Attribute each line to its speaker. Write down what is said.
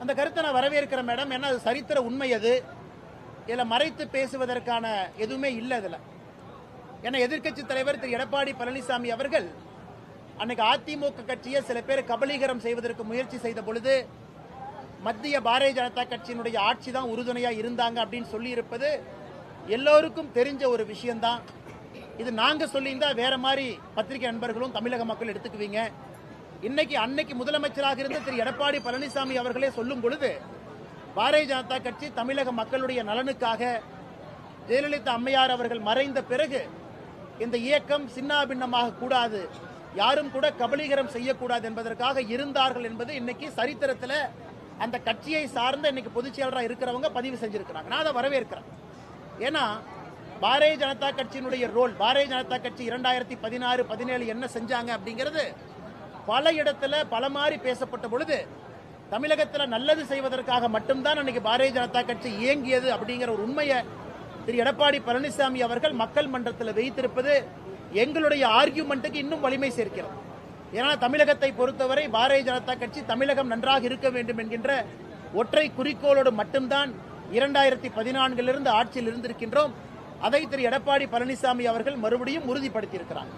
Speaker 1: அந்த கருத்தை நான் வரவேற்கிறேன் மேடம். ஏன்னா அது சரித்திர உண்மை. அது இதுல மறைத்து பேசுவதற்கான எதுவுமே இல்லை இதுல. ஏன்னா எதிர்க்கட்சி தலைவர் திரு எடப்பாடி பழனிசாமி அவர்கள் அன்னைக்கு அதிமுக கட்சியை சில பேர் கபலீகரம் செய்வதற்கு முயற்சி செய்த பொழுது மத்திய பாரதிய ஜனதா கட்சியினுடைய ஆட்சி தான் உறுதுணையா இருந்தாங்க அப்படின்னு சொல்லி இருப்பது எல்லோருக்கும் தெரிஞ்ச ஒரு விஷயம்தான். இது நாங்க சொல்லியிருந்தா வேற மாதிரி பத்திரிகை நண்பர்களும் தமிழக மக்கள் எடுத்துக்குவீங்க. அன்னைக்கு முதலமைச்சராக இருந்த திரு எடப்பாடி பழனிசாமி அவர்களே சொல்லும் பொழுது பாரதிய ஜனதா கட்சி தமிழக மக்களுடைய நலனுக்காக ஜெயலலிதா அம்மையார் அவர்கள் மறைந்த பிறகு இந்த இயக்கம் சின்னாபின்னமாக கூடாது, யாரும் கூட கபலீகரம் செய்யக்கூடாது என்பதற்காக இருந்தார்கள் என்பது இன்னைக்கு சரித்திரத்தில் அந்த கட்சியை சார்ந்த இன்னைக்கு பொதுச் செயலராக இருக்கிறவங்க பதிவு செஞ்சிருக்கிறாங்க. நான் அதை வரவேற்கிறேன். ஏன்னா பாரதிய ஜனதா கட்சியினுடைய ரோல், பாரதிய ஜனதா கட்சி 2016, 17 என்ன செஞ்சாங்க அப்படிங்கிறது பல இடத்துல பல மாதிரி பேசப்பட்ட பொழுது தமிழகத்தில் நல்லது செய்வதற்காக மட்டும்தான் அன்னைக்கு பாரதிய ஜனதா கட்சி இயங்கியது அப்படிங்கிற ஒரு உண்மையை திரு எடப்பாடி பழனிசாமி அவர்கள் மக்கள் மன்றத்தில் வைத்திருப்பது எங்களுடைய ஆர்கியூமெண்ட்டுக்கு இன்னும் வலிமை சேர்க்கிறது. ஏன்னா தமிழகத்தை பொறுத்தவரை பாரதிய ஜனதா கட்சி தமிழகம் நன்றாக இருக்க வேண்டும் என்கின்ற ஒற்றை குறிக்கோளோடு மட்டும்தான் 2014 ஆட்சியில் இருந்திருக்கின்றோம். அதை திரு எடப்பாடி பழனிசாமி அவர்கள் மறுபடியும் உறுதிப்படுத்தி இருக்கிறார்.